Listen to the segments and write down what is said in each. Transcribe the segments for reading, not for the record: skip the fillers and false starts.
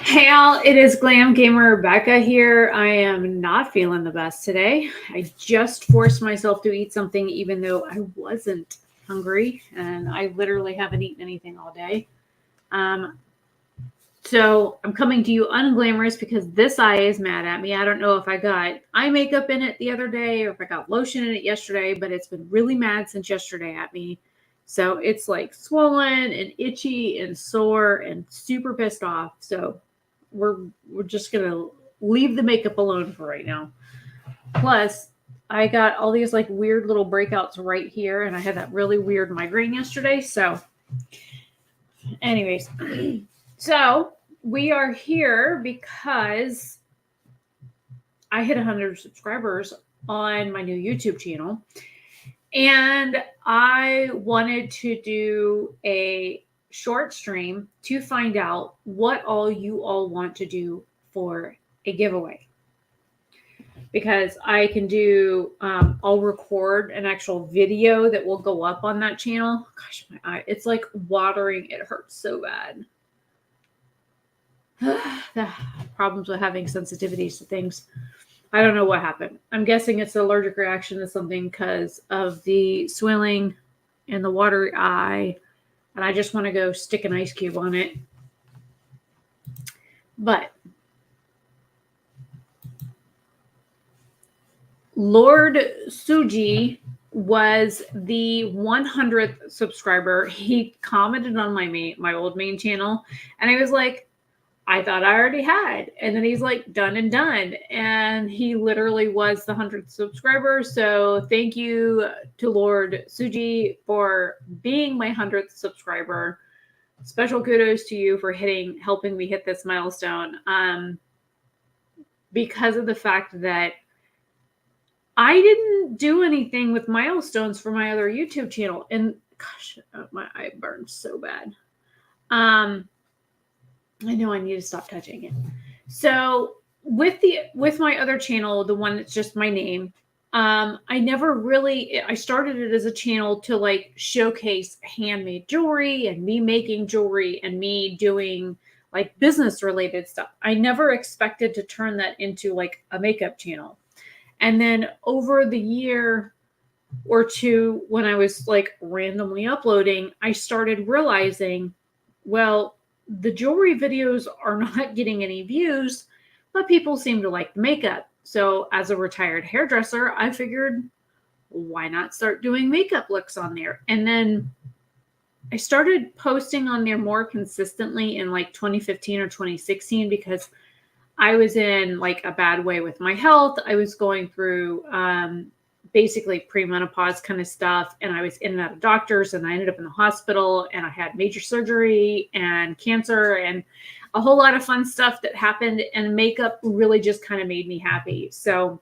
Hey all, it is Glam Gamer Becca here. I am not feeling the best today. I just forced myself to eat something even though I wasn't hungry, and I literally haven't eaten anything all day. Um, so I'm coming to you unglamorous because this eye is mad at me. I don't know if I got eye makeup in it the other day or if I got lotion in it yesterday, but it's been really mad since yesterday at me. So it's like swollen and itchy and sore and super pissed off. So we're we're just gonna leave the makeup alone for right now. Plus, I got all these like weird little breakouts right here, and I had that really weird migraine yesterday. So, anyways, so we are here because I hit 100 subscribers on my new YouTube channel, and I wanted to do a short stream to find out what all you all want to do for a giveaway. Because I can do, I'll record an actual video that will go up on that channel. Gosh, my eye, it's like watering. It hurts so bad. The problems with having sensitivities to things. I don't know what happened. I'm guessing it's an allergic reaction to something because of the swelling and the watery eye. And I just want to go stick an ice cube on it. But Lord Suji was the 100th subscriber. He commented on my old main channel, and I was like, I thought I already had. And then he's like, done and done. And he literally was the 100th subscriber. So thank you to Lord Suji for being my 100th subscriber. Special kudos to you for helping me hit this milestone. Because of the fact that I didn't do anything with milestones for my other YouTube channel. And gosh, my eye burns so bad. I know I need to stop touching it. So with my other channel, the one that's just my name, I never really, I started it as a channel to like showcase handmade jewelry and me making jewelry and me doing like business related stuff. I never expected to turn that into like a makeup channel. And then over the year or two, when I was like randomly uploading, I started realizing, well, the jewelry videos are not getting any views, but people seem to like the makeup. So as a retired hairdresser, I figured, why not start doing makeup looks on there? And then I started posting on there more consistently in like 2015 or 2016 because I was in like a bad way with my health. I was going through basically premenopause kind of stuff, and I was in and out of doctors, and I ended up in the hospital, and I had major surgery and cancer and a whole lot of fun stuff that happened, and makeup really just kind of made me happy. So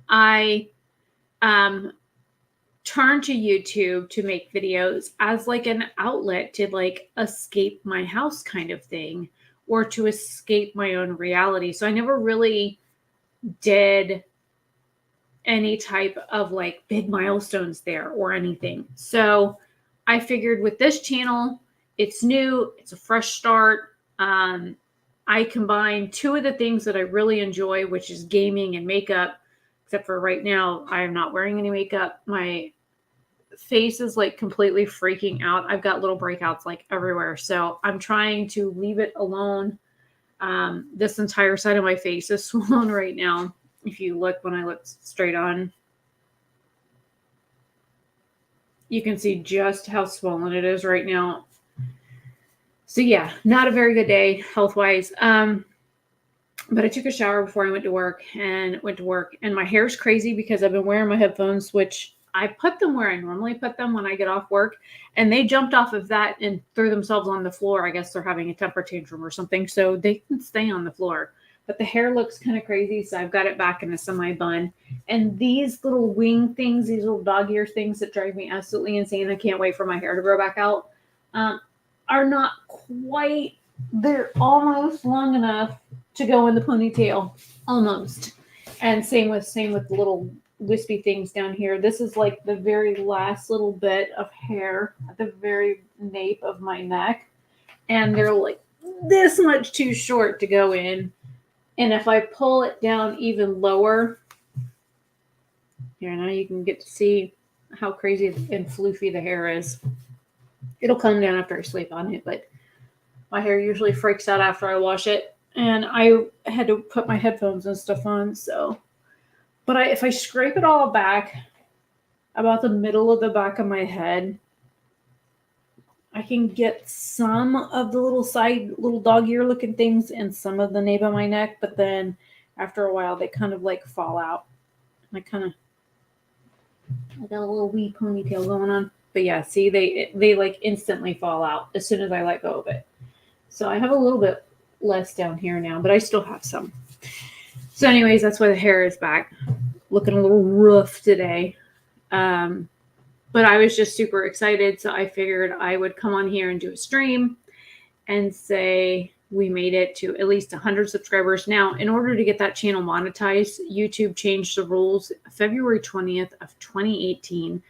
I turned to YouTube to make videos as like an outlet to like escape my house kind of thing, or to escape my own reality. So I never really did any type of like big milestones there or anything. So I figured with this channel, it's new, it's a fresh start. I combine two of the things that I really enjoy, which is gaming and makeup, except for right now, I am not wearing any makeup. My face is like completely freaking out. I've got little breakouts like everywhere. So I'm trying to leave it alone. This entire side of my face is swollen right now. If you look, when I look straight on, you can see just how swollen it is right now. So yeah, not a very good day health-wise. But I took a shower before I went to work, and my hair's crazy because I've been wearing my headphones, which I put them where I normally put them when I get off work, and they jumped off of that and threw themselves on the floor. I guess they're having a temper tantrum or something, so they can stay on the floor. But the hair looks kind of crazy, so I've got it back in a semi-bun. And these little wing things, these little dog ear things that drive me absolutely insane, I can't wait for my hair to grow back out, are not quite, they're almost long enough to go in the ponytail, almost. And same with the little wispy things down here. This is like the very last little bit of hair at the very nape of my neck, and they're like this much too short to go in. And if I pull it down even lower, here now you can get to see how crazy and floofy the hair is. It'll calm down after I sleep on it, but my hair usually freaks out after I wash it. And I had to put my headphones and stuff on, so. But if I scrape it all back, about the middle of the back of my head, I can get some of the little dog ear looking things and some of the nape of my neck, but then after a while they kind of like fall out. I got a little wee ponytail going on. But yeah, see, they like instantly fall out as soon as I let go of it. So I have a little bit less down here now, but I still have some. So anyways, that's why the hair is back. Looking a little rough today. But I was just super excited, so I figured I would come on here and do a stream and say we made it to at least 100 subscribers. Now, in order to get that channel monetized, YouTube changed the rules February 20th of 2018,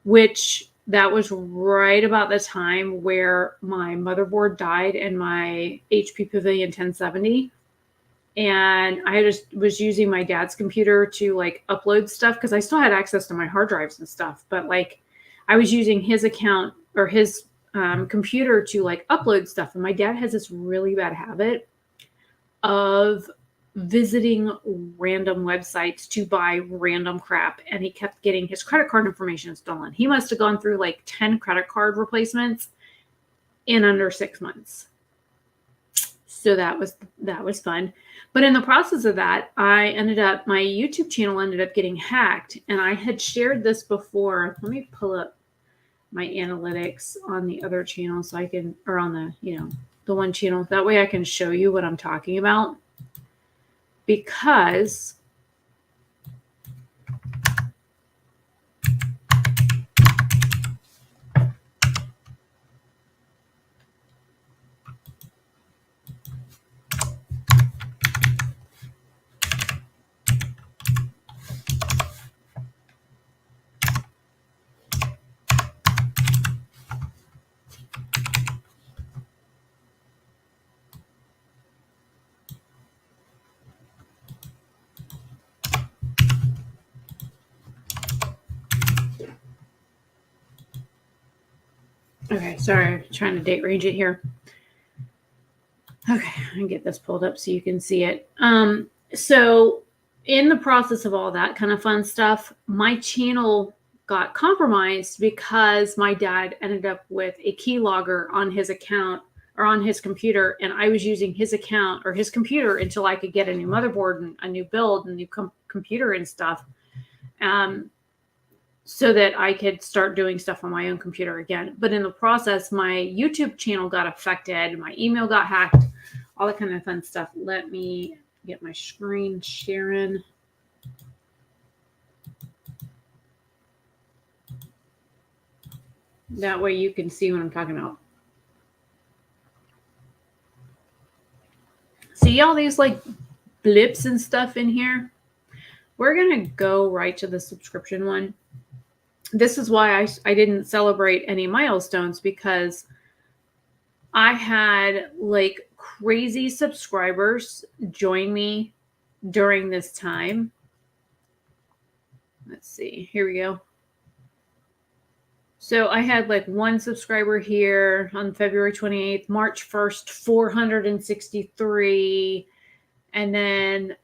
which that was right about the time where my motherboard died and my HP Pavilion 1070. And I just was using my dad's computer to like upload stuff because I still had access to my hard drives and stuff. But like I was using his account or his computer to like upload stuff. And my dad has this really bad habit of visiting random websites to buy random crap. And he kept getting his credit card information stolen. He must have gone through like 10 credit card replacements in under 6 months. So that was fun. But in the process of that, my YouTube channel ended up getting hacked. And I had shared this before. Let me pull up my analytics on the other channel so I can, or on the one channel. That way I can show you what I'm talking about. Because okay, sorry, I'm trying to date range it here. Okay, I can get this pulled up so you can see it. So in the process of all that kind of fun stuff, my channel got compromised because my dad ended up with a keylogger on his account or on his computer, and I was using his account or his computer until I could get a new motherboard and a new build and new computer and stuff. So that I could start doing stuff on my own computer again. But in the process, my YouTube channel got affected. My email got hacked, all that kind of fun stuff. Let me get my screen sharing. That way you can see what I'm talking about. See all these like blips and stuff in here? We're going to go right to the subscription one. This is why I didn't celebrate any milestones, because I had like crazy subscribers join me during this time. Let's see. Here we go. So I had like one subscriber here on February 28th, March 1st, 463. And then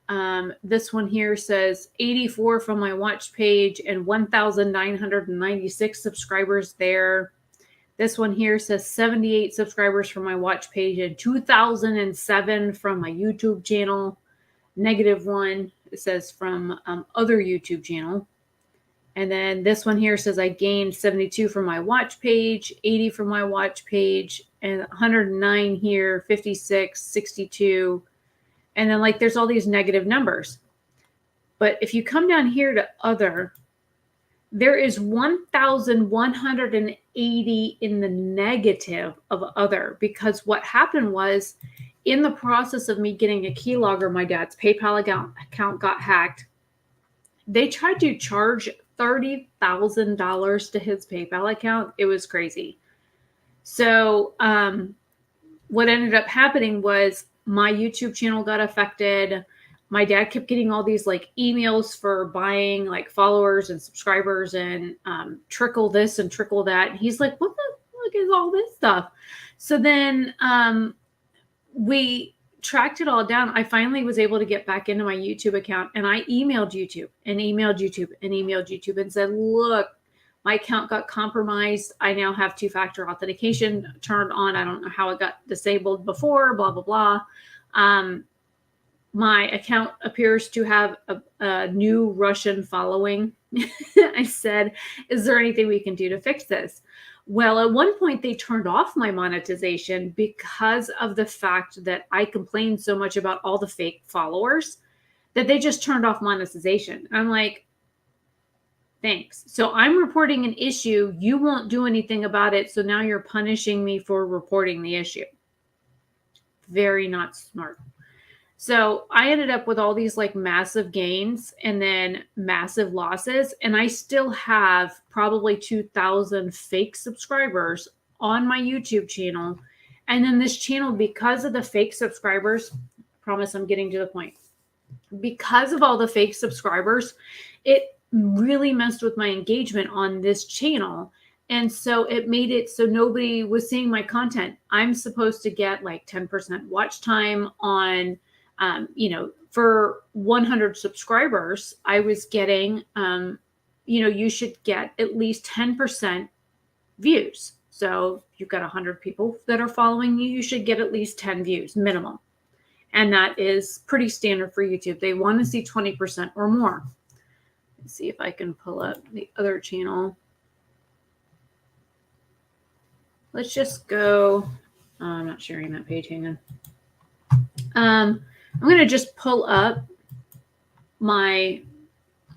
this one here says 84 from my watch page and 1,996 subscribers there. This one here says 78 subscribers from my watch page and 2,007 from my YouTube channel. -1, it says from other YouTube channel. And then this one here says I gained 72 from my watch page, 80 from my watch page, and 109 here, 56, 62. And then like there's all these negative numbers. But if you come down here to other, there is 1,180 in the negative of other, because what happened was in the process of me getting a keylogger, my dad's PayPal account got hacked. They tried to charge $30,000 to his PayPal account. It was crazy. So what ended up happening was my YouTube channel got affected. My dad kept getting all these like emails for buying like followers and subscribers and trickle this and trickle that. And he's like, what the fuck is all this stuff? So then we tracked it all down. I finally was able to get back into my YouTube account, and I emailed YouTube and emailed YouTube and emailed YouTube and said, look, my account got compromised. I now have two-factor authentication turned on. I don't know how it got disabled before, blah, blah, blah. My account appears to have a new Russian following. I said, is there anything we can do to fix this? Well, at one point they turned off my monetization because of the fact that I complained so much about all the fake followers that they just turned off monetization. I'm like, thanks. So I'm reporting an issue. You won't do anything about it. So now you're punishing me for reporting the issue. Very not smart. So I ended up with all these like massive gains and then massive losses. And I still have probably 2,000 fake subscribers on my YouTube channel. And then this channel, because of the fake subscribers, I promise I'm getting to the point. Because of all the fake subscribers, it really messed with my engagement on this channel. And so it made it so nobody was seeing my content. I'm supposed to get like 10% watch time on for 100 subscribers, I was getting, you should get at least 10% views. So if you've got 100 people that are following you, you should get at least 10 views minimum. And that is pretty standard for YouTube. They want to see 20% or more. Let's see if I can pull up the other channel. Let's just go. I'm not sharing that page. Hang on. I'm going to just pull up my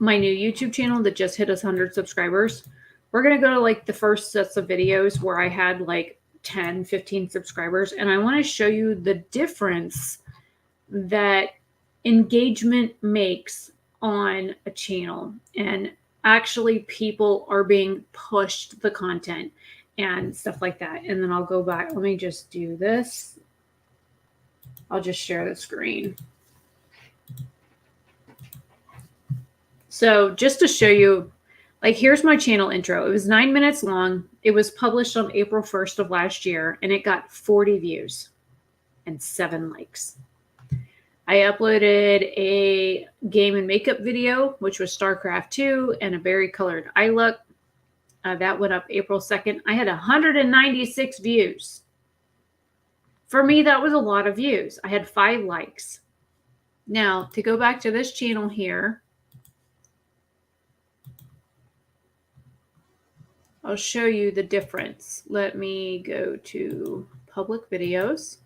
new YouTube channel that just hit us 100 subscribers. We're going to go to like the first sets of videos where I had like 10, 15 subscribers. And I want to show you the difference that engagement makes on a channel. And actually people are being pushed the content and stuff like that. And then I'll go back. Let me just do this. I'll just share the screen. So just to show you, like, here's my channel intro. It was 9 minutes long. It was published on April 1st of last year, and it got 40 views and 7 likes. I uploaded a game and makeup video, which was StarCraft 2 and a berry colored eye look. That went up April 2nd. I had 196 views. For me, that was a lot of views. I had 5 likes. Now, to go back to this channel here, I'll show you the difference. Let me go to public videos.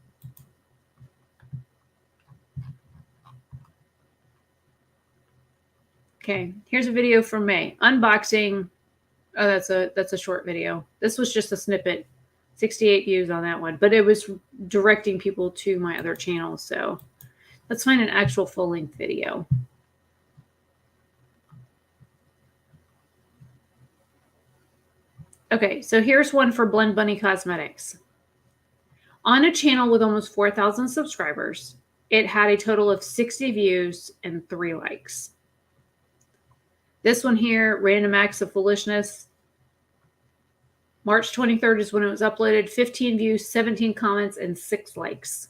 Okay, here's a video from May. Unboxing. Oh, that's a short video. This was just a snippet. 68 views on that one, but it was directing people to my other channel. So let's find an actual full-length video. Okay, so here's one for Blend Bunny Cosmetics. On a channel with almost 4,000 subscribers, it had a total of 60 views and 3 likes. This one here, Random Acts of Foolishness. March 23rd is when it was uploaded. 15 views, 17 comments, and 6 likes.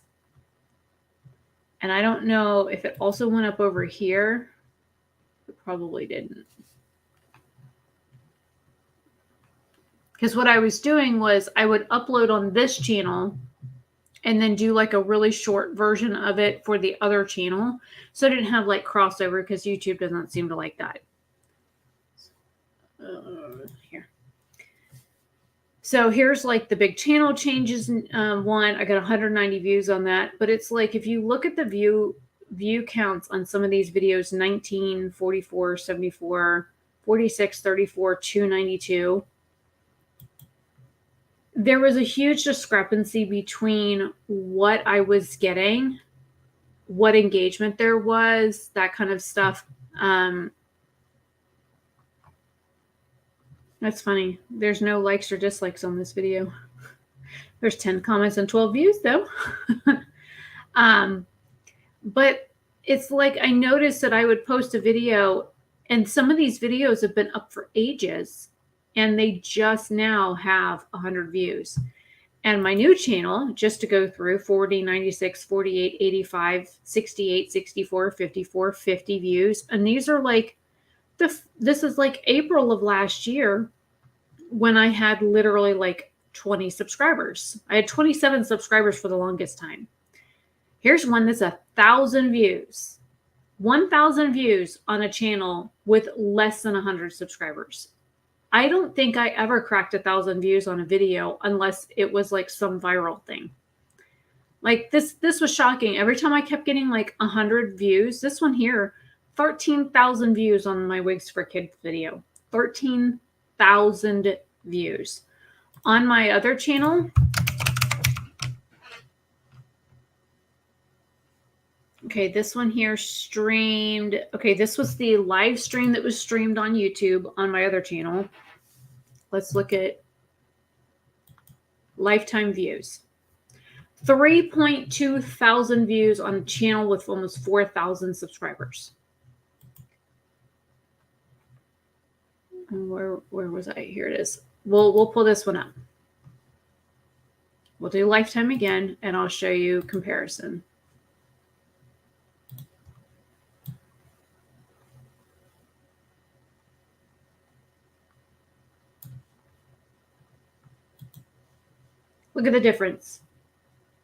And I don't know if it also went up over here. It probably didn't. Because what I was doing was I would upload on this channel and then do like a really short version of it for the other channel. So I didn't have like crossover because YouTube doesn't seem to like that. Here. So here's like the big channel changes one. I got 190 views on that. But it's like if you look at the view counts on some of these videos, 19, 44, 74, 46, 34, 292. There was a huge discrepancy between what I was getting, what engagement there was, that kind of stuff. That's funny. There's no likes or dislikes on this video. There's 10 comments and 12 views though. But it's like I noticed that I would post a video, and some of these videos have been up for ages, and they just now have 100 views. And my new channel, just to go through, 40, 96, 48, 85, 68, 64, 54, 50 views. And these are like, this is like April of last year when I had literally like 20 subscribers. I had 27 subscribers for the longest time. Here's one that's 1,000 views. 1,000 views on a channel with less than 100 subscribers. I don't think I ever cracked 1,000 views on a video unless it was like some viral thing. Like this was shocking. Every time I kept getting like 100 views, this one here, 13,000 views on my Wigs for Kids video. 13,000 views. On my other channel, okay, this one here streamed. Okay, this was the live stream that was streamed on YouTube on my other channel. Let's look at lifetime views. 3.2 thousand views on a channel with almost 4,000 subscribers. Where was I? Here it is. We'll pull this one up. We'll do lifetime again, and I'll show you comparison. Look at the difference.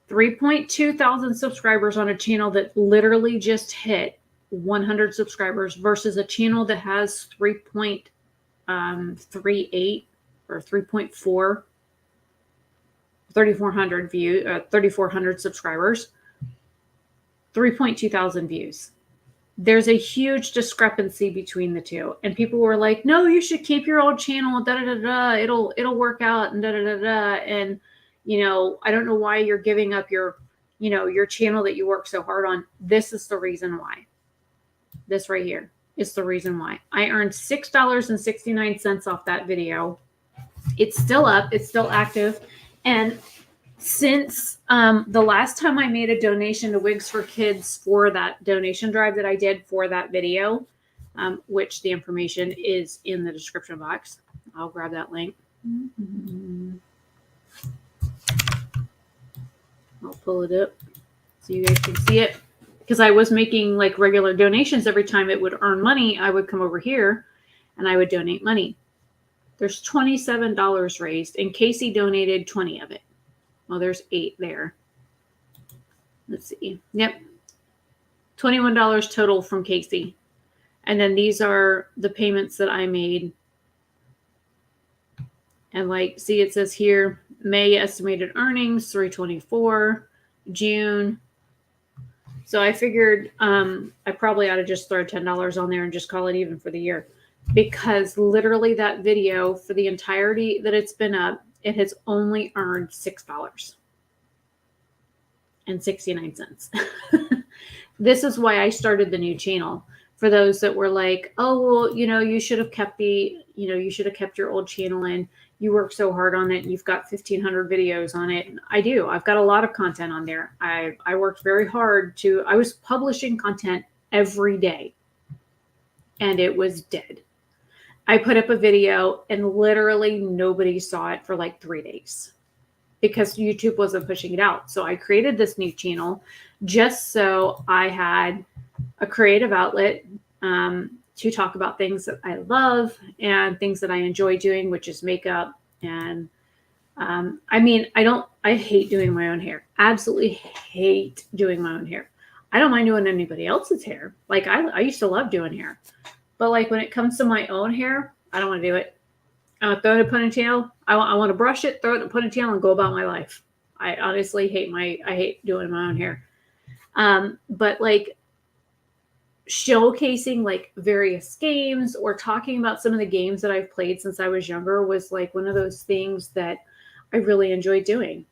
3.2 thousand subscribers on a channel that literally just hit 100 subscribers versus a channel that has 3.38 or 3.4, 3,400 views, 3,400 subscribers, 3.2 thousand views. There's a huge discrepancy between the two. And people were like, no, you should keep your old channel, da da da da, it'll work out, and da da da da. And you know, I don't know why you're giving up your, you know, your channel that you work so hard on. This is the reason why. This right here is the reason why. I earned $6.69 off that video. It's still up. It's still active. And since the last time I made a donation to Wigs for Kids for that donation drive that I did for that video, which the information is in the description box. I'll grab that link. I'll pull it up so you guys can see it. Because I was making like regular donations every time it would earn money, I would come over here and I would donate money. There's $27 raised, and Casey donated 20 of it. Well, there's 8 there. Let's see. Yep. $21 total from Casey. And then these are the payments that I made. And like, see, it says here, May estimated earnings, 324, June. So I figured I probably ought to just throw $10 on there and just call it even for the year. Because literally that video, for the entirety that it's been up, it has only earned $6.69. This is why I started the new channel. For those that were like, oh, well, you know, you should have kept you should have kept your old channel in. You work so hard on it. You've got 1,500 videos on it. I do. I've got a lot of content on there. I worked very hard I was publishing content every day, and it was dead. I put up a video and literally nobody saw it for like 3 days because YouTube wasn't pushing it out. So I created this new channel just so I had a creative outlet to talk about things that I love and things that I enjoy doing, which is makeup. And I mean, I hate doing my own hair. Absolutely hate doing my own hair. I don't mind doing anybody else's hair. Like I used to love doing hair, but like when it comes to my own hair, I don't want to do it. I want to throw it in a ponytail. I want to brush it, throw it in a ponytail, and go about my life. I honestly hate doing my own hair. But like showcasing like various games or talking about some of the games that I've played since I was younger was like one of those things that I really enjoy doing.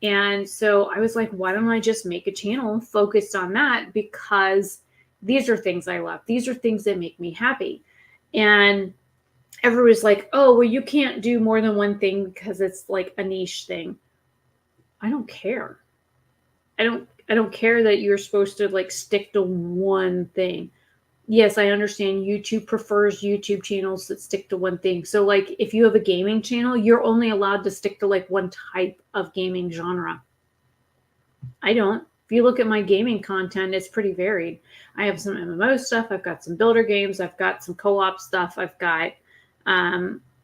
And so I was like, why don't I just make a channel focused on that? Because these are things I love. These are things that make me happy. And everybody's like, oh, well, you can't do more than one thing because it's like a niche thing. I don't care. I don't care that you're supposed to like stick to one thing. Yes, I understand YouTube prefers YouTube channels that stick to one thing. So like if you have a gaming channel, you're only allowed to stick to like one type of gaming genre. I don't. If you look at my gaming content, it's pretty varied. I have some MMO stuff, I've got some builder games, I've got some co-op stuff, I've got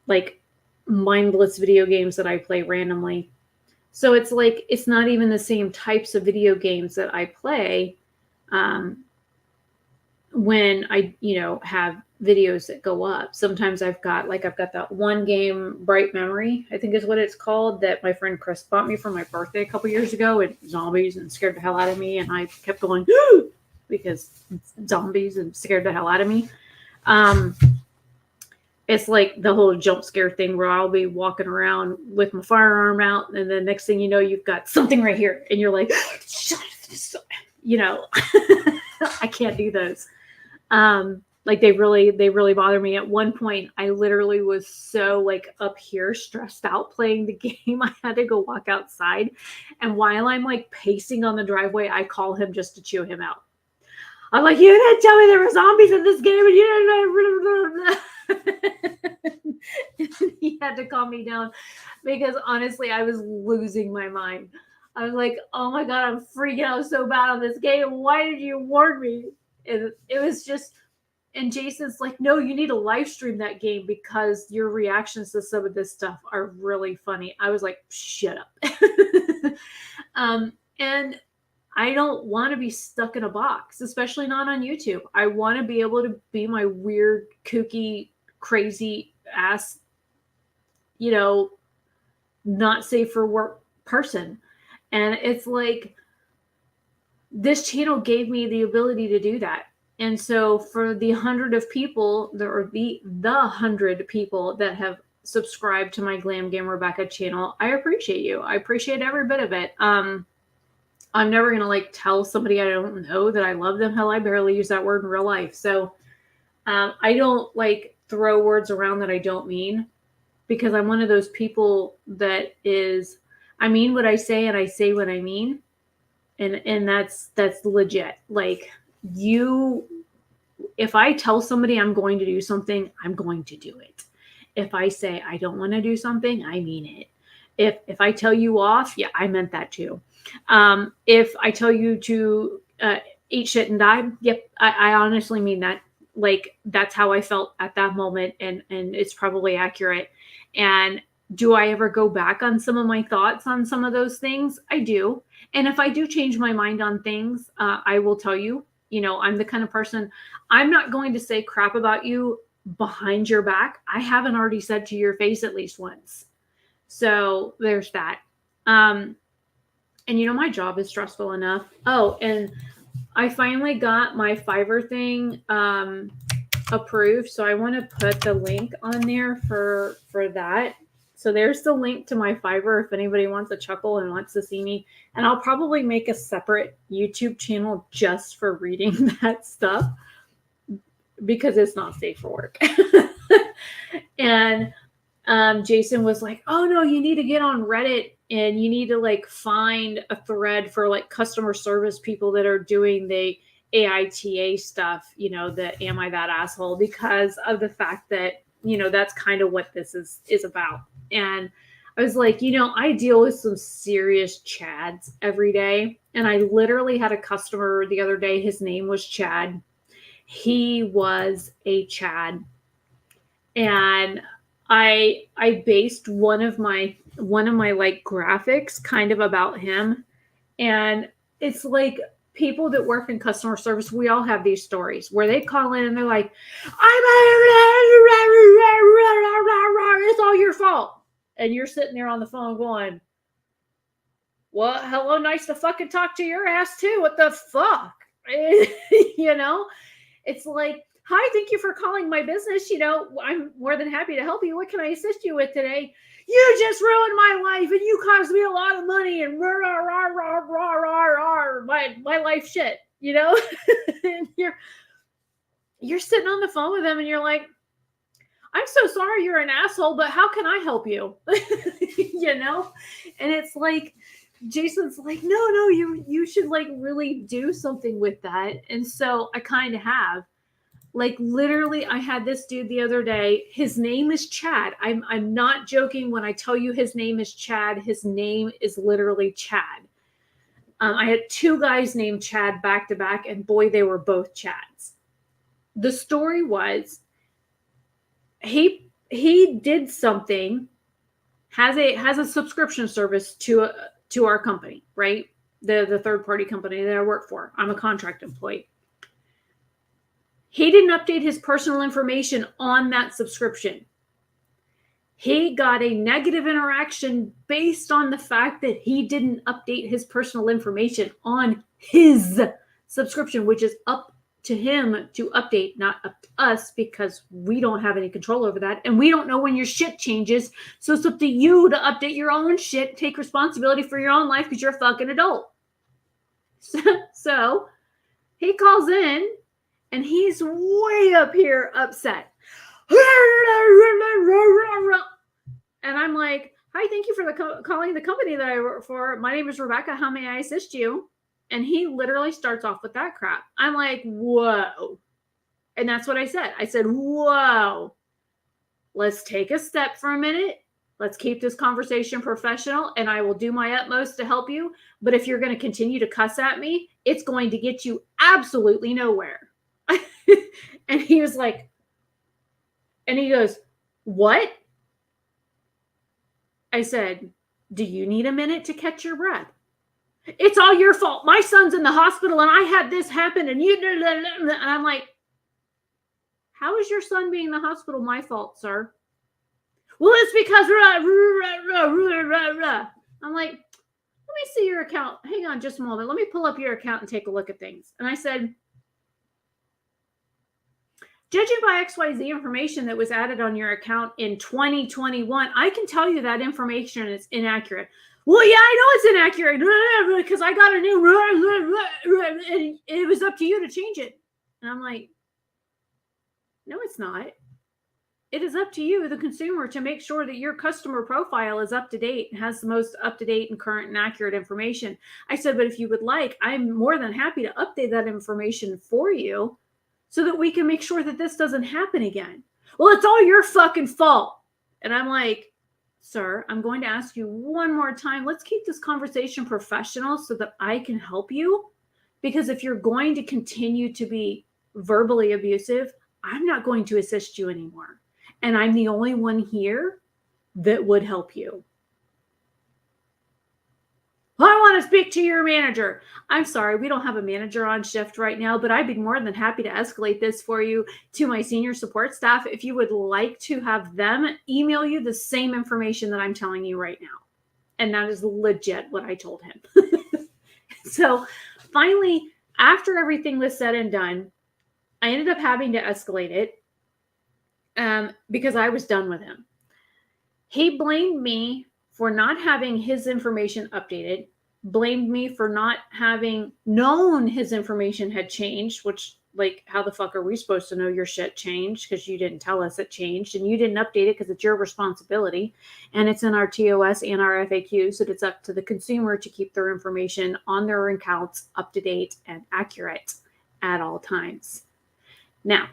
like mindless video games that I play randomly. So it's like it's not even the same types of video games that I play when I, have videos that go up. Sometimes I've got that one game, Bright Memory, I think is what it's called, that my friend Chris bought me for my birthday a couple years ago, and zombies and scared the hell out of me, and I kept going because zombies and scared the hell out of me. It's like the whole jump scare thing where I'll be walking around with my firearm out, and the next thing you know, you've got something right here, and you're like, shut up. I can't do those. Like they really bother me. At one point, I literally was so like up here, stressed out playing the game. I had to go walk outside, and while I'm like pacing on the driveway, I call him just to chew him out. I'm like, you didn't tell me there were zombies in this game, and you didn't. He had to calm me down because honestly, I was losing my mind. I was like, oh my God, I'm freaking out so bad on this game. Why did you warn me? It was just, and Jason's like, no, you need to live stream that game because your reactions to some of this stuff are really funny. I was like, shut up. And I don't want to be stuck in a box, especially not on YouTube. I want to be able to be my weird, kooky, crazy ass, not safe for work person. And it's like, this channel gave me the ability to do that. And so for the 100 of people, or the 100 people that have subscribed to my Glam Gamer Becca channel, I appreciate you. I appreciate every bit of it. I'm never going to like tell somebody I don't know that I love them. Hell, I barely use that word in real life. So I don't like throw words around that I don't mean, because I'm one of those people that is, I mean what I say and I say what I mean. And that's legit. Like if I tell somebody I'm going to do something, I'm going to do it. If I say I don't want to do something, I mean it. If I tell you off, yeah, I meant that too. If I tell you to eat shit and die, yep, I honestly mean that. Like that's how I felt at that moment, and it's probably accurate. And do I ever go back on some of my thoughts on some of those things? I do. And if I do change my mind on things, I will tell you. I'm the kind of person, I'm not going to say crap about you behind your back. I haven't already said to your face at least once. So there's that. And my job is stressful enough. Oh, and I finally got my Fiverr thing approved. So I want to put the link on there for that. So there's the link to my Fiverr if anybody wants a chuckle and wants to see me. And I'll probably make a separate YouTube channel just for reading that stuff because it's not safe for work. And Jason was like, oh no, you need to get on Reddit and you need to like find a thread for like customer service people that are doing the AITA stuff, the am I that asshole, because of the fact that, that's kind of what this is about. And I was like, I deal with some serious Chads every day. And I literally had a customer the other day. His name was Chad. He was a Chad. And I based one of my like graphics kind of about him. And it's like people that work in customer service, we all have these stories where they call in and they're like, it's all your fault. And you're sitting there on the phone going, well, hello, nice to fucking talk to your ass too. What the fuck? It's like, hi, thank you for calling my business. I'm more than happy to help you. What can I assist you with today? You just ruined my life and you cost me a lot of money and my life shit, and you're sitting on the phone with them and you're like, I'm so sorry you're an asshole, but how can I help you? And it's like, Jason's like, no, you should like really do something with that. And so I kind of have. Like literally, I had this dude the other day. His name is Chad. I'm not joking when I tell you his name is Chad. His name is literally Chad. I had two guys named Chad back to back, and boy, they were both Chads. The story was he did something, has a subscription service to our company, right? The third party company that I work for. I'm a contract employee. He didn't update his personal information on that subscription. He got a negative interaction based on the fact that he didn't update his personal information on his subscription, which is up to him to update, not up to us, because we don't have any control over that. And we don't know when your shit changes. So it's up to you to update your own shit, take responsibility for your own life because you're a fucking adult. So he calls in and he's way up here upset. And I'm like, hi, thank you for calling the company that I work for. My name is Rebecca. How may I assist you? And he literally starts off with that crap. I'm like, whoa. And that's what I said. I said, whoa. Let's take a step for a minute. Let's keep this conversation professional, and I will do my utmost to help you. But if you're going to continue to cuss at me, it's going to get you absolutely nowhere. And he was like, and he goes, what? I said, do you need a minute to catch your breath? It's all your fault. My son's in the hospital and I had this happen and you, and I'm like, how is your son being in the hospital my fault, sir? Well, it's because I'm like, let me see your account. Hang on just a moment. Let me pull up your account and take a look at things. And I said, judging by XYZ information that was added on your account in 2021, I can tell you that information is inaccurate. Well, yeah, I know it's inaccurate because I got a new, and it was up to you to change it. And I'm like, no, it's not. It is up to you, the consumer, to make sure that your customer profile is up to date and has the most up to date and current and accurate information. I said, but if you would like, I'm more than happy to update that information for you so that we can make sure that this doesn't happen again. Well, it's all your fucking fault. And I'm like, sir, I'm going to ask you one more time. Let's keep this conversation professional so that I can help you. Because if you're going to continue to be verbally abusive, I'm not going to assist you anymore. And I'm the only one here that would help you. I want to speak to your manager. I'm sorry, we don't have a manager on shift right now, but I'd be more than happy to escalate this for you to my senior support staff if you would like to have them email you the same information that I'm telling you right now. And that is legit what I told him. So finally, after everything was said and done, I ended up having to escalate it because I was done with him. He blamed me for not having his information updated, blamed me for not having known his information had changed, which, like, how the fuck are we supposed to know your shit changed? Because you didn't tell us it changed and you didn't update it because it's your responsibility. And it's in our TOS and our FAQs that it's up to the consumer to keep their information on their accounts up to date and accurate at all times. Now,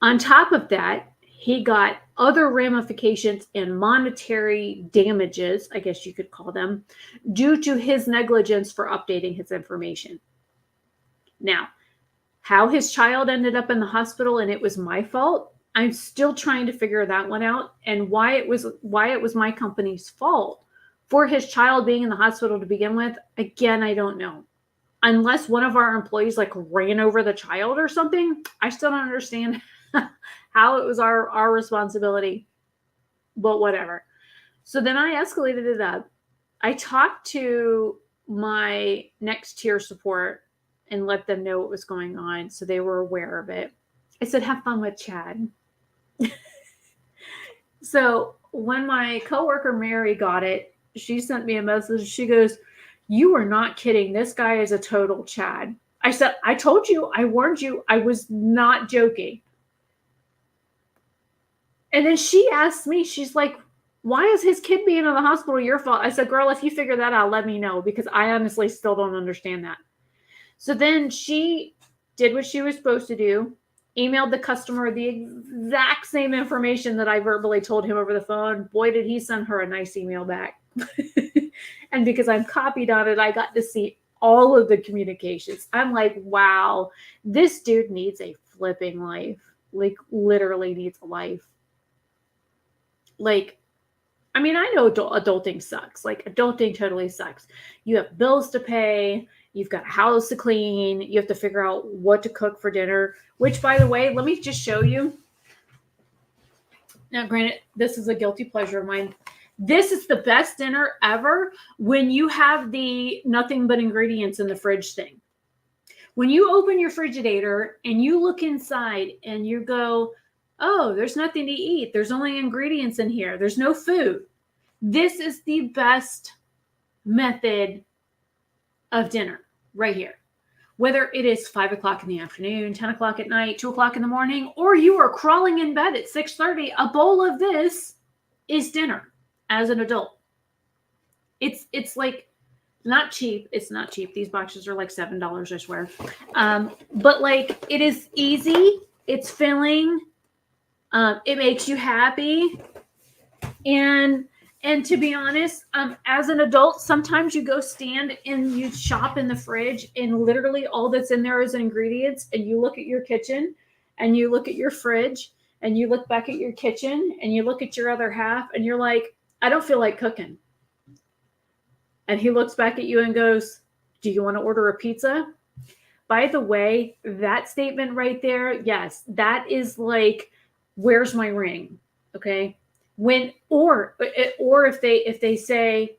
on top of that, he got other ramifications and monetary damages, I guess you could call them, due to his negligence for updating his information. Now, how his child ended up in the hospital and it was my fault, I'm still trying to figure that one out, and why it was my company's fault for his child being in the hospital to begin with. Again, I don't know. Unless one of our employees like ran over the child or something, I still don't understand how it was our responsibility, but whatever. So then I escalated it up. I talked to my next tier support and let them know what was going on, so they were aware of it. I said, have fun with Chad. So when my coworker Mary got it, she sent me a message. She goes, you are not kidding. This guy is a total Chad. I said, I told you, I warned you, I was not joking. And then she asked me, she's like, Why is his kid being in the hospital your fault? I said, girl, if you figure that out, let me know, because I honestly still don't understand that. So then she did what she was supposed to do, emailed the customer the exact same information that I verbally told him over the phone. Boy, did he send her a nice email back. And because I'm copied on it, I got to see all of the communications. I'm like, wow, this dude needs a flipping life. Like, literally needs a life. Like, I mean, I know adulting sucks. Like, adulting totally sucks. You have bills to pay. You've got a house to clean. You have to figure out what to cook for dinner, which, by the way, let me just show you. Now, granted, this is a guilty pleasure of mine. This is the best dinner ever when you have the nothing but ingredients in the fridge thing. When you open your Frigidator and you look inside and you go, oh, there's nothing to eat. There's only ingredients in here. There's no food. This is the best method of dinner right here. Whether it is 5 o'clock in the afternoon, 10 o'clock at night, 2 o'clock in the morning, or you are crawling in bed at 6:30, a bowl of this is dinner as an adult. It's like not cheap. It's not cheap. These boxes are like $7, I swear. But like, it is easy. It's filling. It makes you happy. And to be honest, as an adult, sometimes you go stand and you shop in the fridge and literally all that's in there is ingredients, and you look at your kitchen and you look at your fridge and you look back at your kitchen and you look at your other half and you're like, I don't feel like cooking. And he looks back at you and goes, do you want to order a pizza? By the way, that statement right there, yes, that is like, where's my ring? Okay. Or if they say,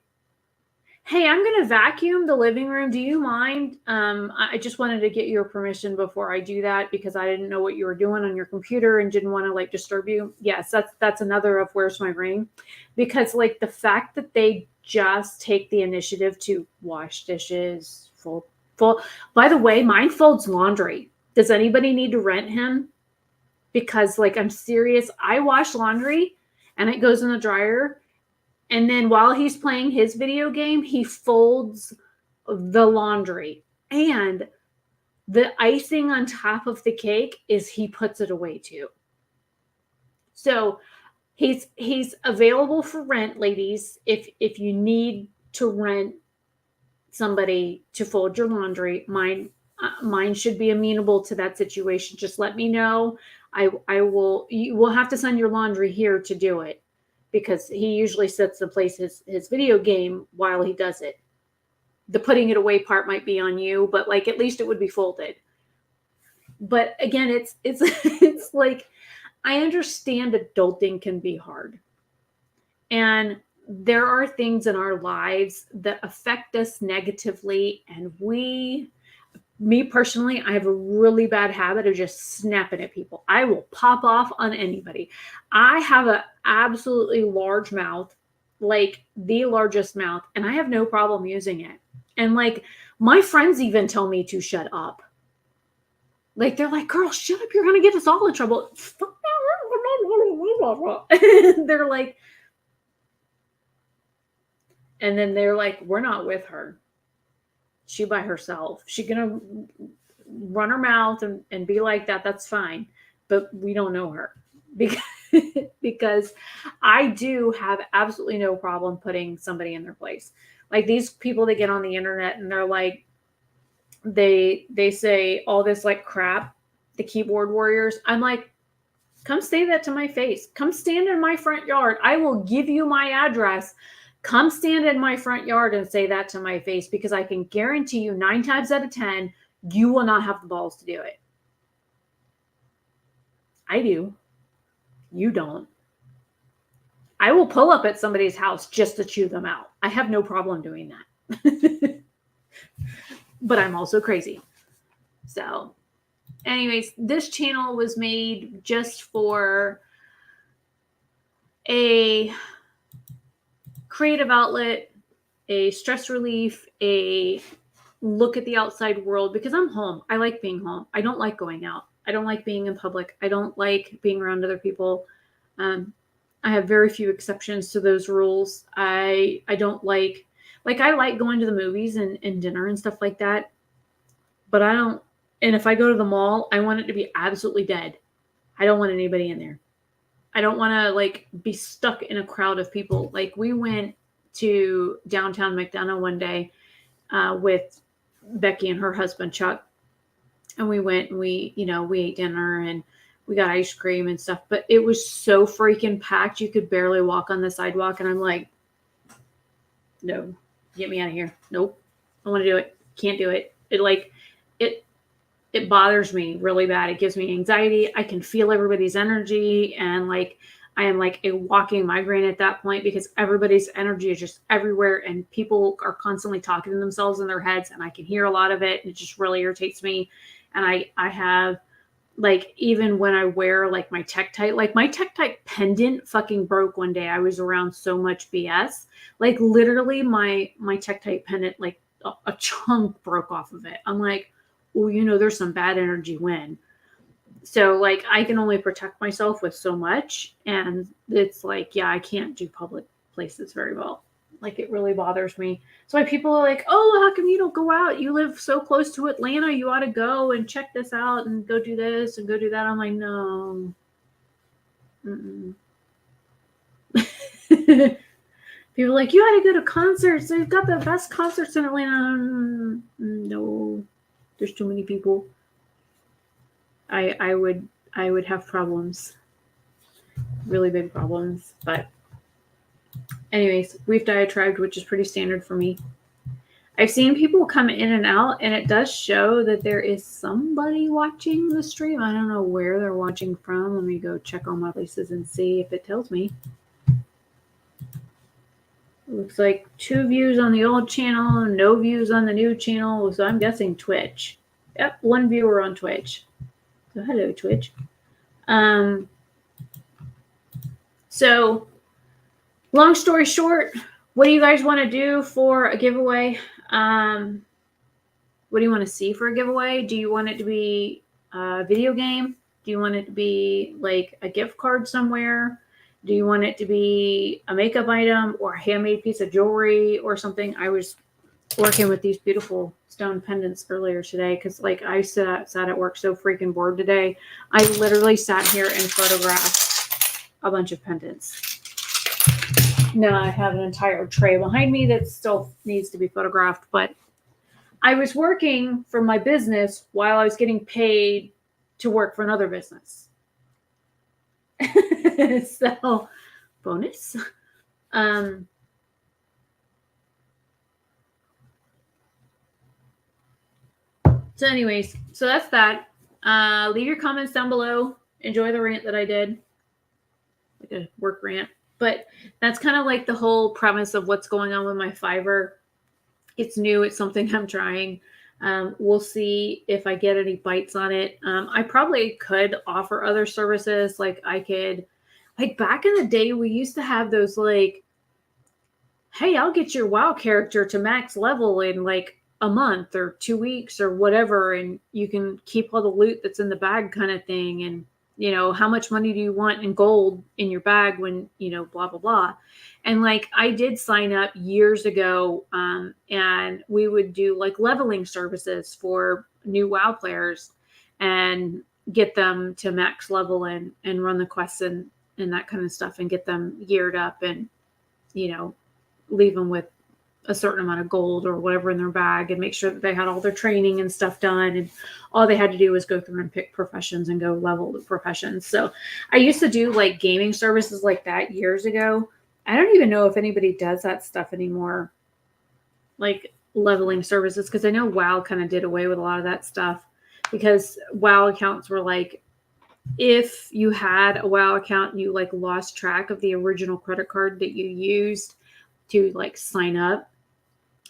hey, I'm going to vacuum the living room. Do you mind? I just wanted to get your permission before I do that because I didn't know what you were doing on your computer and didn't want to like disturb you. Yes, that's another of where's my ring, because like the fact that they just take the initiative to wash dishes, fold. By the way, mine folds laundry. Does anybody need to rent him? Because like, I'm serious. I wash laundry and it goes in the dryer. And then while he's playing his video game, he folds the laundry. And the icing on top of the cake is he puts it away too. So he's available for rent, ladies. If you need to rent somebody to fold your laundry, mine should be amenable to that situation. Just let me know. You will have to send your laundry here to do it, because he usually sets and plays his video game while he does it. The putting it away part might be on you, but like, at least it would be folded. But again, it's it's like, I understand adulting can be hard. And there are things in our lives that affect us negatively. And me personally, I have a really bad habit of just snapping at people. I will pop off on anybody. I have an absolutely large mouth, like the largest mouth, and I have no problem using it. And like, my friends even tell me to shut up. Like, they're like, girl, shut up. You're going to get us all in trouble. They're like, and then they're like, we're not with her. She by herself. She gonna run her mouth and be like that. That's fine. But we don't know her. Because I do have absolutely no problem putting somebody in their place. Like, these people that get on the internet and they're like, they say all this like crap, the keyboard warriors. I'm like, come say that to my face. Come stand in my front yard. I will give you my address. Come stand in my front yard and say that to my face, because I can guarantee you 9 times out of 10, you will not have the balls to do it. I do. You don't. I will pull up at somebody's house just to chew them out. I have no problem doing that. But I'm also crazy. So anyways, this channel was made just for a creative outlet, a stress relief, a look at the outside world, because I'm home. I like being home. I don't like going out. I don't like being in public. I don't like being around other people. I have very few exceptions to those rules. I don't like I like going to the movies and dinner and stuff like that, but I don't. And if I go to the mall, I want it to be absolutely dead. I don't want anybody in there. I don't want to like be stuck in a crowd of people. Like we went to downtown McDonough one day with Becky and her husband Chuck, and we went and we ate dinner and we got ice cream and stuff. But it was so freaking packed, you could barely walk on the sidewalk. And I'm like, no, get me out of here. Nope, I want to do it. Can't do it. It it bothers me really bad. It gives me anxiety. I can feel everybody's energy, and like I am like a walking migraine at that point because everybody's energy is just everywhere and people are constantly talking to themselves in their heads, and I can hear a lot of it, and it just really irritates me. And I have like, even when I wear like my Tektite, like my Tektite pendant fucking broke one day. I was around so much BS. Like literally my Tektite pendant, like a chunk broke off of it. I'm like, well, there's some bad energy when. So like I can only protect myself with so much. And it's like, yeah, I can't do public places very well. Like it really bothers me. So why people are like, oh, how come you don't go out? You live so close to Atlanta. You ought to go and check this out and go do this and go do that. I'm like, no. People are like, you ought to go to concerts. They've got the best concerts in Atlanta. No, there's too many people. I would have problems, really big problems. But anyways, we've diatribed, which is pretty standard for me. I've seen people come in and out, and it does show that there is somebody watching the stream. I don't know where they're watching from. Let me go check all my places and see if it tells me. It looks like 2 views on the old channel, no views on the new channel. So I'm guessing Twitch. Yep, 1 viewer on Twitch. So hello, Twitch. So long story short, what do you guys want to do for a giveaway? What do you want to see for a giveaway? Do you want it to be a video game? Do you want it to be like a gift card somewhere? Do you want it to be a makeup item or a handmade piece of jewelry or something? I was working with these beautiful stone pendants earlier today because like I sat at work so freaking bored today. I literally sat here and photographed a bunch of pendants. Now I have an entire tray behind me that still needs to be photographed, but I was working for my business while I was getting paid to work for another business. So bonus. So anyways, so that's that. Leave your comments down below. Enjoy the rant that I did. Like a work rant. But that's kind of like the whole premise of what's going on with my Fiverr. It's new. It's something I'm trying. We'll see if I get any bites on it. I probably could offer other services. Like I could, like back in the day, we used to have those like, hey, I'll get your WoW character to max level in like a month or 2 weeks or whatever. And you can keep all the loot that's in the bag kind of thing. And, how much money do you want in gold in your bag when, blah, blah, blah. And like I did sign up years ago and we would do like leveling services for new WoW players and get them to max level and run the quests and that kind of stuff and get them geared up and, leave them with a certain amount of gold or whatever in their bag and make sure that they had all their training and stuff done. And all they had to do was go through and pick professions and go level the professions. So I used to do like gaming services like that years ago. I don't even know if anybody does that stuff anymore, like leveling services, because I know WoW kind of did away with a lot of that stuff because WoW accounts were like, if you had a WoW account and you like lost track of the original credit card that you used to like sign up,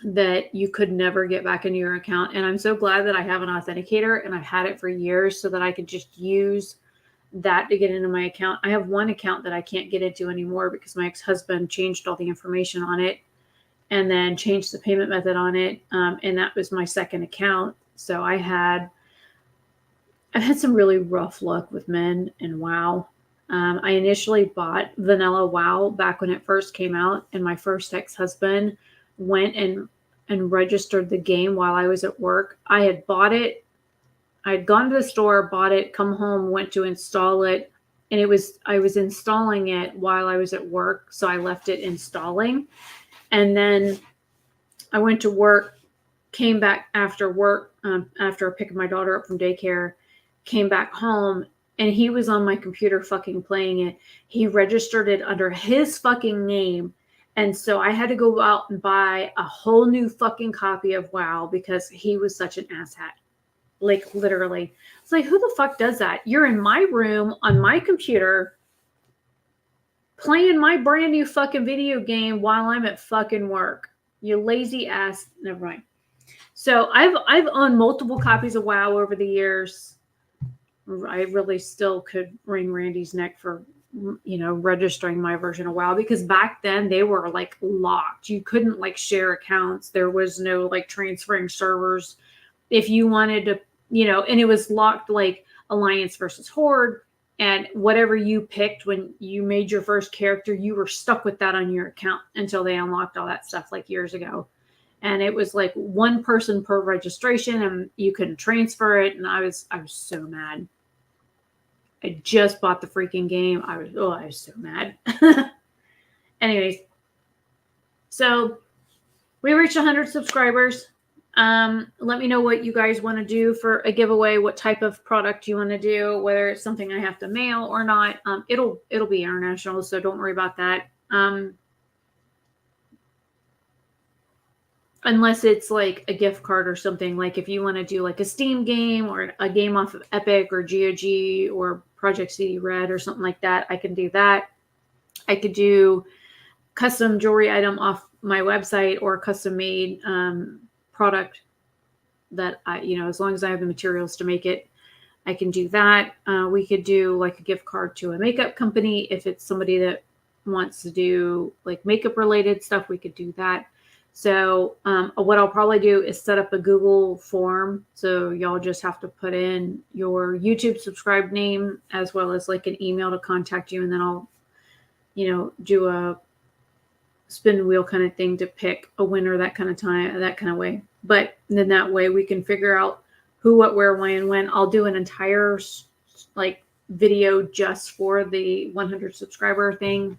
that you could never get back into your account. And I'm so glad that I have an authenticator and I've had it for years so that I could just use that to get into my account. I have one account that I can't get into anymore because my ex-husband changed all the information on it and then changed the payment method on it. And that was my second account. So I've had some really rough luck with men and WoW. I initially bought Vanilla WoW back when it first came out, and my first ex-husband went and registered the game while I was at work. I had bought it. I had gone to the store, bought it, come home, went to install it, and I was installing it while I was at work, so I left it installing. And then I went to work, came back after work, after picking my daughter up from daycare, came back home, and he was on my computer fucking playing it. He registered it under his fucking name. And so I had to go out and buy a whole new fucking copy of WoW because he was such an asshat. Like, literally. It's like, who the fuck does that? You're in my room on my computer playing my brand new fucking video game while I'm at fucking work. You lazy ass. Never mind. So I've owned multiple copies of WoW over the years. I really still could wring Randy's neck for, registering my version of WoW, because back then they were like locked. You couldn't like share accounts. There was no like transferring servers. If you wanted to, and it was locked like Alliance versus Horde, and whatever you picked when you made your first character, you were stuck with that on your account until they unlocked all that stuff like years ago. And it was like one person per registration, and you couldn't transfer it. And I was so mad. I just bought the freaking game. I was so mad. Anyways, so we reached 100 subscribers. Let me know what you guys want to do for a giveaway, what type of product you want to do, whether it's something I have to mail or not. It'll be international, so don't worry about that. Unless it's like a gift card or something, like if you want to do like a Steam game or a game off of Epic or GOG or Project CD Red or something like that, I can do that. I could do custom jewelry item off my website or custom made product that I, as long as I have the materials to make it, I can do that. We could do like a gift card to a makeup company. If it's somebody that wants to do like makeup related stuff, we could do that. So what I'll probably do is set up a Google form. So y'all just have to put in your YouTube subscribed name as well as like an email to contact you. And then I'll, do a spin the wheel kind of thing to pick a winner, that kind of way. But then that way we can figure out who, what, where, why, and when. I'll do an entire like video just for the 100 subscriber thing.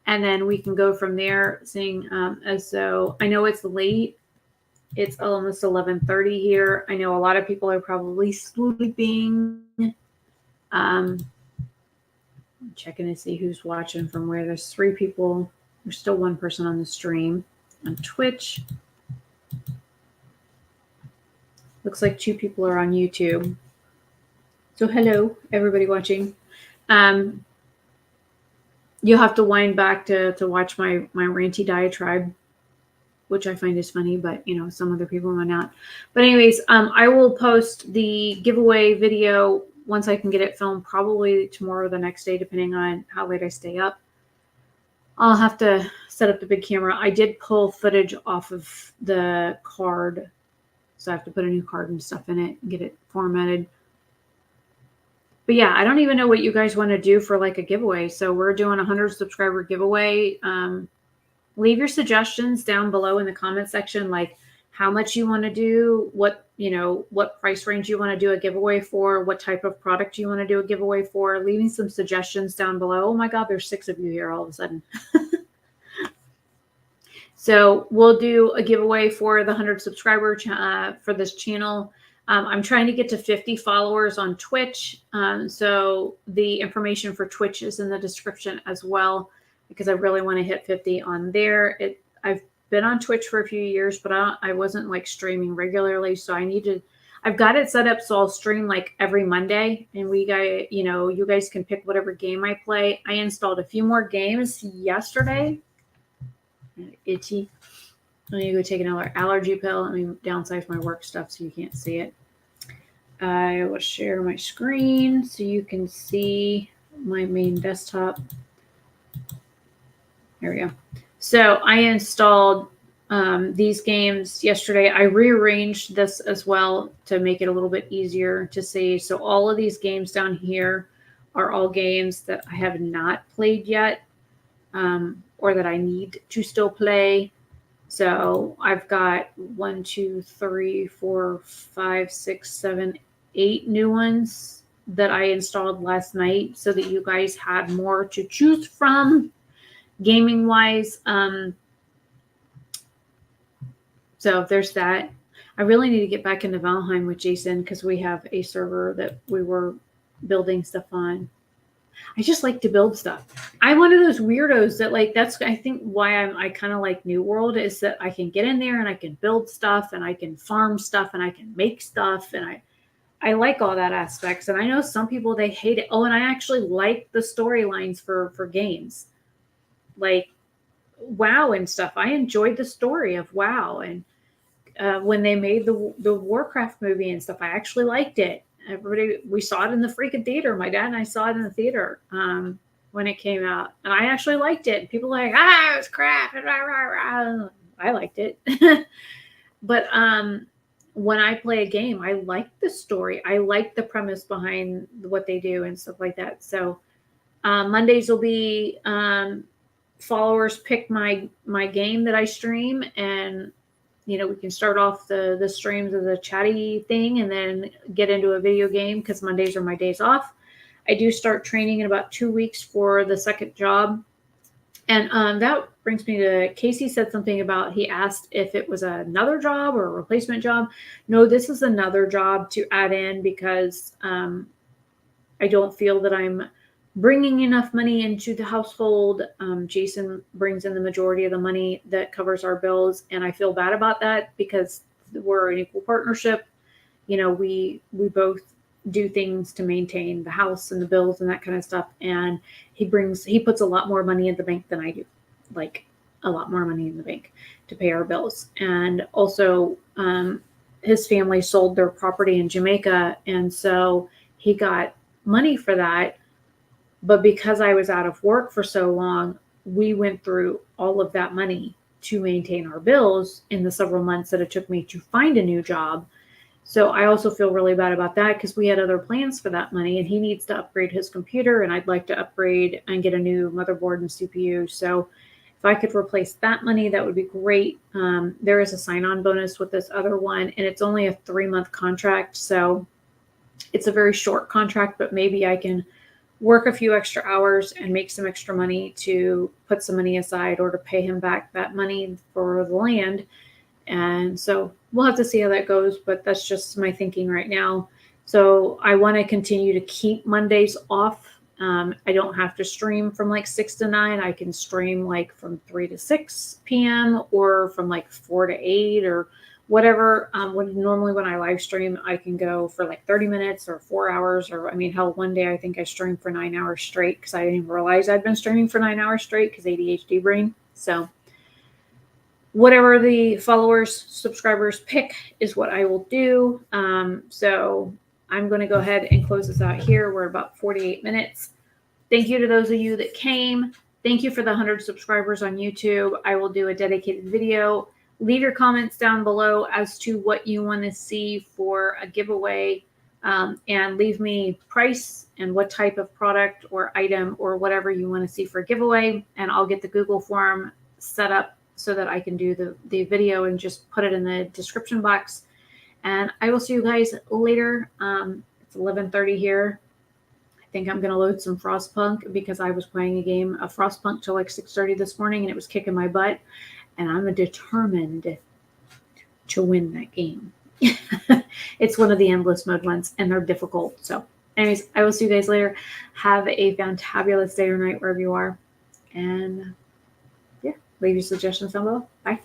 And then we can go from there, seeing as so I know it's late. It's almost 11:30 here. I know a lot of people are probably sleeping. I'm checking to see who's watching from where. There's 3 people. There's still 1 person on the stream on Twitch. Looks like 2 people are on YouTube. So hello, everybody watching. You'll have to wind back to watch my ranty diatribe, which I find is funny, but some other people might not. But anyways, I will post the giveaway video once I can get it filmed, probably tomorrow or the next day, depending on how late I stay up. I'll have to set up the big camera. I did pull footage off of the card, so I have to put a new card and stuff in it and get it formatted. But yeah, I don't even know what you guys want to do for like a giveaway. So we're doing a 100 subscriber giveaway. Leave your suggestions down below in the comment section, like how much you want to do, what price range you want to do a giveaway for, what type of product you want to do a giveaway for. Leaving some suggestions down below. Oh my God, there's 6 of you here all of a sudden. So we'll do a giveaway for the 100 subscriber for this channel. I'm trying to get to 50 followers on Twitch. So the information for Twitch is in the description as well, because I really want to hit 50 on there. I've been on Twitch for a few years, but I wasn't like streaming regularly. So I've got it set up so I'll stream like every Monday, and you guys can pick whatever game I play. I installed a few more games yesterday. Itchy. I need to go take another allergy pill. Let me downsize my work stuff so you can't see it. I will share my screen so you can see my main desktop. There we go. So I installed these games yesterday. I rearranged this as well to make it a little bit easier to see. So all of these games down here are all games that I have not played yet, or that I need to still play. So I've got 1, 2, 3, 4, 5, 6, 7, 8 new ones that I installed last night so that you guys had more to choose from gaming wise. So there's that. I really need to get back into Valheim with Jason because we have a server that we were building stuff on. I just like to build stuff. I'm one of those weirdos that like, that's, I think why I kind of like New World is that I can get in there and I can build stuff and I can farm stuff and I can make stuff. And I like all that aspects. And I know some people, they hate it. Oh, and I actually like the storylines for games like WoW and stuff. I enjoyed the story of WoW. And when they made the Warcraft movie and stuff, I actually liked it. Everybody, we saw it in the freaking theater. My dad and I saw it in the theater when it came out, and I actually liked it. People were like, it was crap. I liked it. But when I play a game, I like the story. I like the premise behind what they do and stuff like that. So Mondays will be followers pick my game that I stream, and we can start off the streams of the chatty thing and then get into a video game because Mondays are my days off. I do start training in about 2 weeks for the second job. And that brings me to Casey said something about, he asked if it was another job or a replacement job. No, this is another job to add in because I don't feel that I'm bringing enough money into the household. Jason brings in the majority of the money that covers our bills, and I feel bad about that because we're an equal partnership. We both do things to maintain the house and the bills and that kind of stuff. And he puts a lot more money in the bank than I do, like a lot more money in the bank to pay our bills. And also, his family sold their property in Jamaica, and so he got money for that. But because I was out of work for so long, we went through all of that money to maintain our bills in the several months that it took me to find a new job. So I also feel really bad about that because we had other plans for that money, and he needs to upgrade his computer, and I'd like to upgrade and get a new motherboard and CPU. So if I could replace that money, that would be great. There is a sign-on bonus with this other one, and it's only a 3-month contract. So it's a very short contract, but maybe I can work a few extra hours and make some extra money to put some money aside or to pay him back that money for the land. And so we'll have to see how that goes, but that's just my thinking right now. So I want to continue to keep Mondays off. I don't have to stream from like 6 to 9. I can stream like from 3 to 6 p.m. or from like 4 to 8 or whatever. Normally when I live stream, I can go for like 30 minutes or 4 hours, or hell, one day I think I streamed for 9 hours straight because I didn't even realize I'd been streaming for 9 hours straight because ADHD brain. So whatever the followers, subscribers pick is what I will do. So I'm going to go ahead and close this out here. We're about 48 minutes. Thank you to those of you that came. Thank you for the 100 subscribers on YouTube. I will do a dedicated video. Leave your comments down below as to what you want to see for a giveaway, and leave me price and what type of product or item or whatever you want to see for a giveaway. And I'll get the Google form set up so that I can do the video and just put it in the description box. And I will see you guys later. It's 11:30 here. I think I'm going to load some Frostpunk because I was playing a game of Frostpunk till like 6:30 this morning and it was kicking my butt. And I'm determined to win that game. It's one of the endless mode ones, and they're difficult. So anyways, I will see you guys later. Have a fantabulous day or night wherever you are. And yeah, leave your suggestions down below. Bye.